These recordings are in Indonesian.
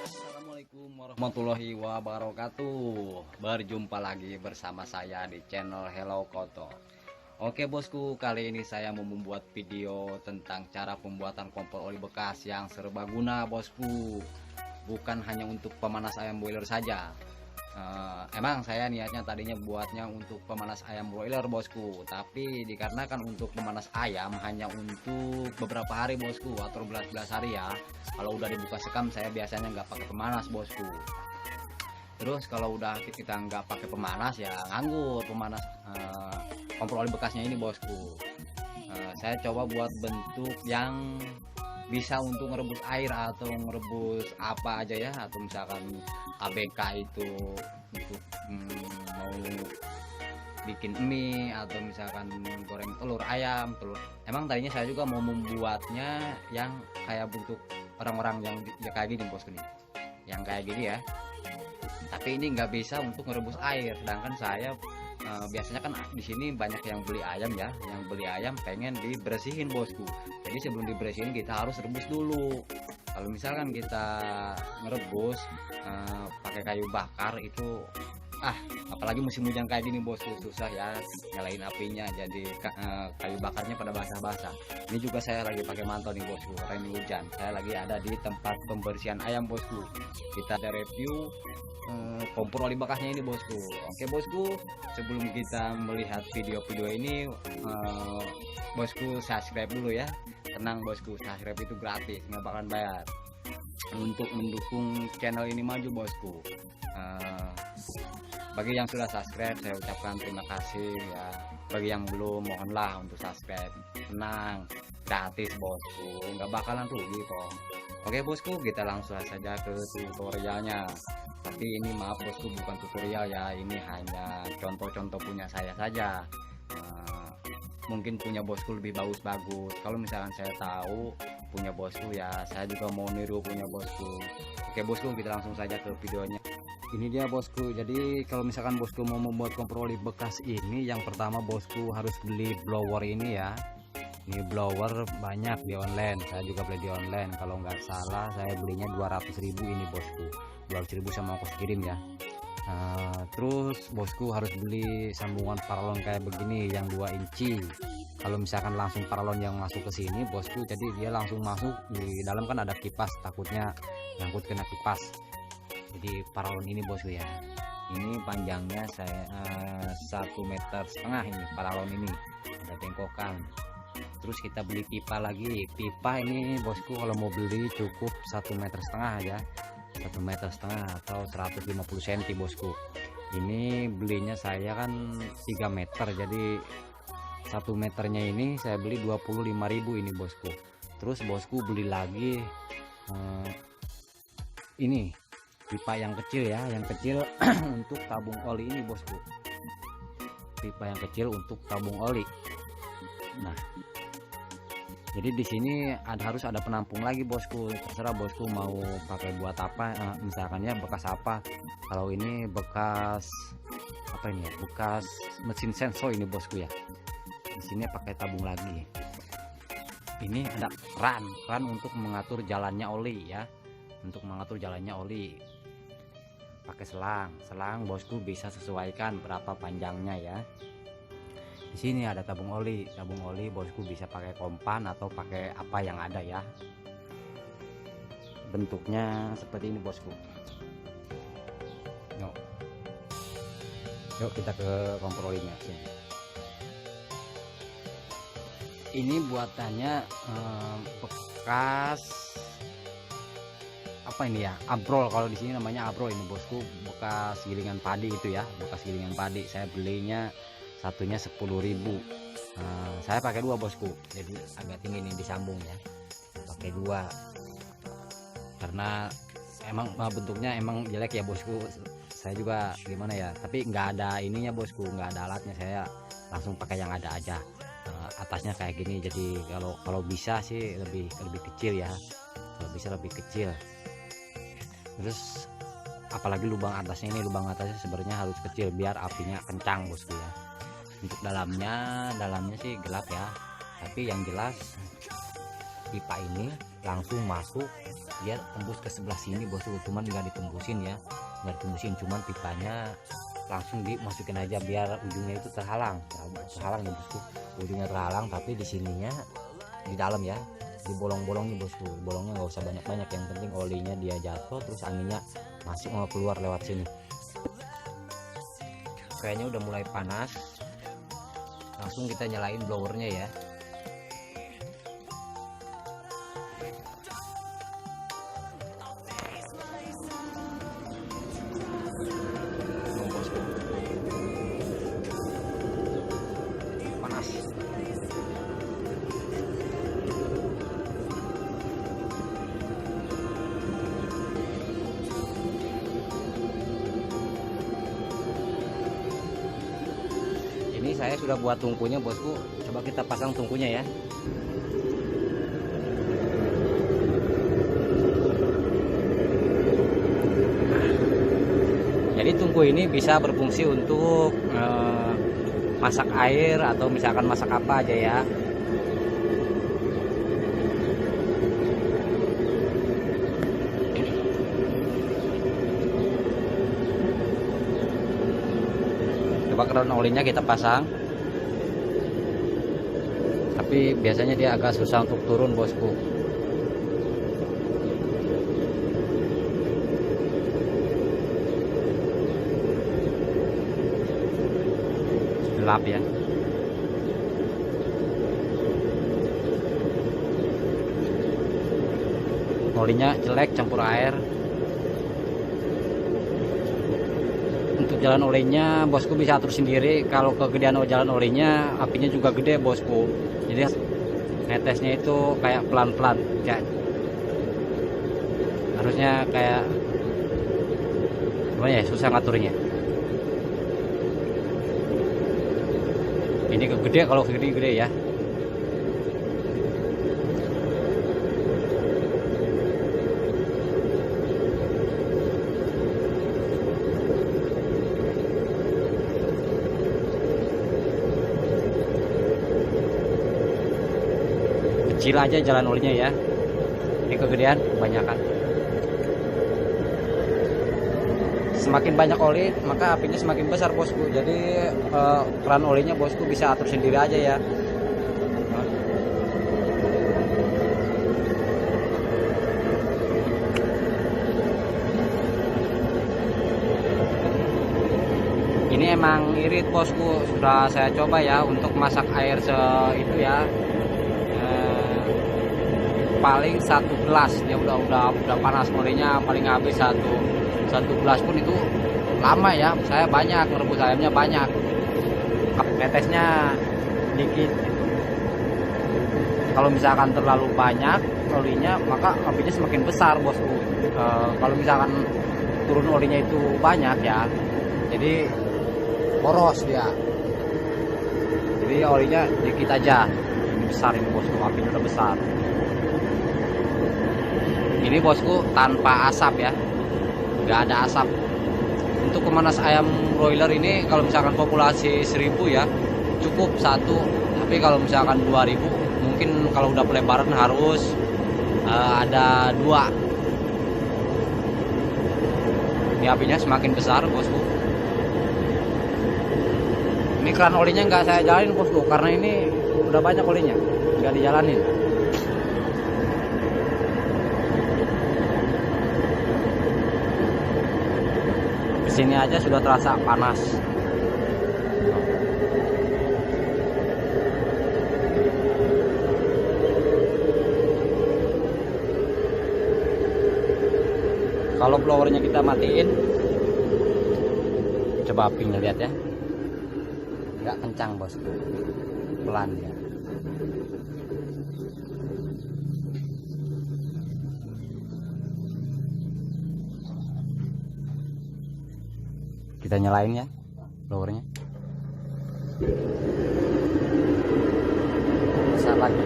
Assalamualaikum warahmatullahi wabarakatuh. Berjumpa lagi bersama saya di channel Hello Koto. Oke bosku, kali ini saya mau membuat video tentang cara pembuatan kompor oli bekas yang serbaguna bosku. Bukan hanya untuk pemanas ayam boiler saja. Emang saya niatnya tadinya buatnya untuk pemanas ayam broiler bosku, tapi dikarenakan untuk pemanas ayam hanya untuk beberapa hari bosku, atau belas-belas hari ya. Kalau udah dibuka sekam saya biasanya nggak pakai pemanas bosku. Terus kalau udah kita nggak pakai pemanas ya nganggur pemanas kompor oli bekasnya ini bosku. Saya coba buat bentuk yang bisa untuk ngerebus air atau ngerebus apa aja ya, atau misalkan ABK itu untuk mau bikin mie atau misalkan goreng telur ayam, telur. Emang tadinya saya juga mau membuatnya yang kayak bentuk orang-orang yang ya kayak gini bosku nih, yang kayak gini ya. Tapi ini nggak bisa untuk ngerebus air, sedangkan saya biasanya kan di sini banyak yang beli ayam ya, yang beli ayam pengen dibersihin bosku. Jadi sebelum dibersihin kita harus rebus dulu. Kalau misalkan kita ngerebus pakai kayu bakar itu apalagi musim hujan kayak gini bosku, susah ya nyalain apinya, jadi kayu bakarnya pada basah-basah. Ini juga saya lagi pakai mantel nih bosku, karena ini hujan. Saya lagi ada di tempat pembersihan ayam bosku. Kita ada review kompor oli bekasnya ini bosku. Oke bosku, sebelum kita melihat video-video ini bosku subscribe dulu ya. Tenang bosku, subscribe itu gratis, nggak bakalan bayar. Untuk mendukung channel ini maju bosku. Bagi yang sudah subscribe saya ucapkan terima kasih ya. Bagi yang belum, mohonlah untuk subscribe. Tenang, gratis bosku, nggak bakalan rugi kok. Oke bosku, kita langsung saja ke tutorialnya. Tapi ini maaf bosku, bukan tutorial ya, ini hanya contoh-contoh punya saya saja. Mungkin punya bosku lebih bagus-bagus. Kalau misalkan saya tahu punya bosku ya saya juga mau niru punya bosku. Oke bosku, kita langsung saja ke videonya. Ini dia bosku, jadi kalau misalkan bosku mau membuat kompor oli bekas ini, yang pertama bosku harus beli blower ini ya. Ini blower banyak di online, saya juga beli di online. Kalau nggak salah saya belinya 200.000 ini bosku, 200.000 sama ongkos kirim ya. Terus bosku harus beli sambungan paralon kayak begini yang 2 inci. Kalau misalkan langsung paralon yang masuk ke sini bosku, jadi dia langsung masuk di dalam, kan ada kipas, takutnya nyangkut kena kipas. Jadi paralon ini bosku ya, ini panjangnya saya 1,5 meter ini paralon ini, ada bengkokan. Terus kita beli pipa lagi. Pipa ini bosku kalau mau beli cukup 1,5 meter aja, 1,5 meter atau 150 cm bosku. Ini belinya saya kan 3 meter, jadi 1 meternya ini saya beli 25.000 ini bosku. Terus bosku beli lagi ini pipa yang kecil ya, yang kecil untuk tabung oli ini bosku. Pipa yang kecil untuk tabung oli. Nah, jadi di sini harus ada penampung lagi bosku. Terserah bosku mau pakai buat apa, misalkannya bekas apa. Kalau ini bekas apa ini ya, bekas mesin sensor ini bosku ya. Di sini pakai tabung lagi. Ini ada keran untuk mengatur jalannya oli ya, untuk mengatur jalannya oli. Pakai selang bosku bisa sesuaikan berapa panjangnya ya. Di sini ada tabung oli bosku bisa pakai kompan atau pakai apa yang ada ya. Bentuknya seperti ini bosku. Yuk kita ke kompor olinya sini. Ini buatannya bekas apa ini ya, abrol. Kalau di sini namanya abrol ini bosku, bekas gilingan padi itu ya, bekas gilingan padi. Saya belinya satunya 10.000. Saya pakai 2 bosku, jadi agak tinggi nih disambung ya, pakai 2 karena emang bentuknya emang jelek ya bosku. Saya juga gimana ya, tapi nggak ada ininya bosku, nggak ada alatnya, saya langsung pakai yang ada aja. Atasnya kayak gini, jadi kalau bisa sih lebih kecil ya, kalau bisa lebih kecil. Terus apalagi lubang atasnya sebenarnya harus kecil biar apinya kencang bosku ya. Untuk dalamnya sih gelap ya, Tapi yang jelas pipa ini langsung masuk, dia tembus ke sebelah sini bosku, cuman nggak ditembusin ya, nggak ditembusin, cuman pipanya langsung dimasukin aja biar ujungnya itu terhalang ya bosku, ujungnya terhalang, tapi di sininya di dalam ya, di bolong-bolongnya bosku, bolongnya nggak usah banyak-banyak, yang penting olinya dia jatuh terus anginnya masuk mau keluar lewat sini. Kayaknya udah mulai panas, langsung kita nyalain blowernya ya. Panas. Ini saya sudah buat tungkunya bosku, coba kita pasang tungkunya ya. Jadi tungku ini bisa berfungsi untuk masak air atau misalkan masak apa aja ya. Coba keran olinya kita pasang, tapi biasanya dia agak susah untuk turun bosku. Gelap ya. Olinya jelek, campur air. Untuk jalan olinya bosku bisa atur sendiri. Kalau kegedean jalan olinya, apinya juga gede bosku. Jadi netesnya itu kayak pelan-pelan ya. Harusnya kayak gimana ya, susah ngaturnya. Ini kegede, kalau gede-gede ya. Kecil aja jalan olinya ya. Ini kegedean kebanyakan. Semakin banyak oli maka apinya semakin besar bosku. Jadi keran olinya bosku bisa atur sendiri aja ya. Ini emang irit bosku, sudah saya coba ya untuk masak air itu ya. Paling 1 gelas ya, udah panas olinya, paling habis satu gelas pun itu lama ya. Saya banyak merebus ayamnya, banyak, netesnya dikit. Kalau misalkan terlalu banyak olinya maka apinya semakin besar bosku. Kalau misalkan turun olinya itu banyak ya, jadi boros dia. Jadi olinya dikit aja. Ini besar ini bosku, apinya udah besar. Ini bosku tanpa asap ya, nggak ada asap. Untuk pemanas ayam broiler ini kalau misalkan populasi 1000 ya cukup satu, tapi kalau misalkan 2000 mungkin kalau udah pelebaran harus ada 2. Ini apinya semakin besar bosku. Ini keran olinya nggak saya jalanin bosku, karena ini udah banyak olinya, nggak dijalanin. Sini aja sudah terasa panas. Kalau blowernya kita matiin, coba apinya lihat ya, nggak kencang bosku, pelan ya. Kita nyalain ya blowernya. Besar lagi.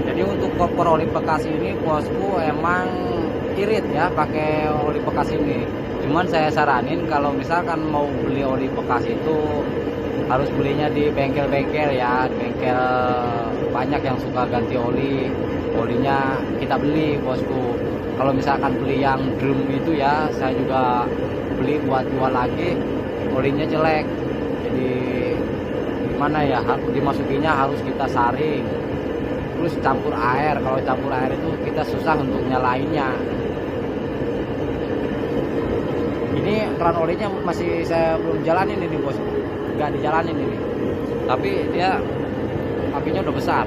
Jadi untuk kompor oli bekas ini bosku emang irit ya pakai oli bekas ini. Cuman saya saranin kalau misalkan mau beli oli bekas itu harus belinya di bengkel-bengkel ya, bengkel banyak yang suka ganti oli. Olinya kita beli bosku. Kalau misalkan beli yang drum itu ya, saya juga beli buat jual lagi, olinya jelek. Jadi gimana ya, dimasukinya harus kita saring, terus campur air. Kalau campur air itu kita susah untuk nyalainnya. Ini keran olinya masih saya belum jalanin ini bos, nggak dijalanin ini, tapi dia apinya udah besar.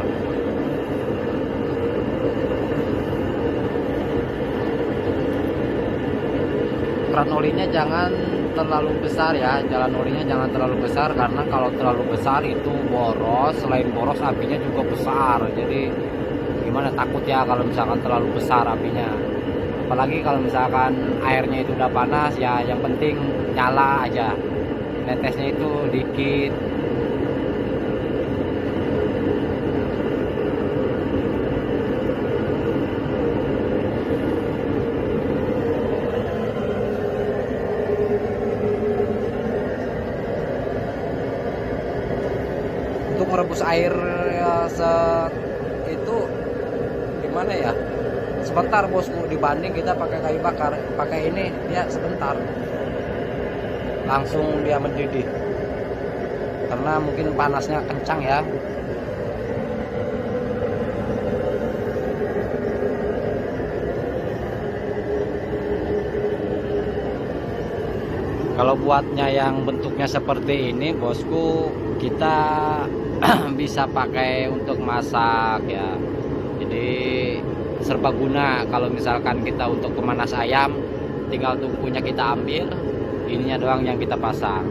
Keran olinya jangan terlalu besar ya, jalan olinya jangan terlalu besar, karena kalau terlalu besar itu boros. Selain boros, apinya juga besar. Jadi gimana, takut ya kalau misalkan terlalu besar apinya. Apalagi kalau misalkan airnya itu udah panas ya, yang penting nyala aja, netesnya itu dikit. Untuk merebus air ya, itu gimana ya, sebentar bosku, dibanding kita pakai kayu bakar. Pakai ini dia sebentar langsung dia mendidih, karena mungkin panasnya kencang ya. Kalau buatnya yang bentuknya seperti ini bosku, kita bisa pakai untuk masak ya. Jadi serbaguna. Kalau misalkan kita untuk pemanas ayam, tinggal tungkunya kita ambil, ininya doang yang kita pasang.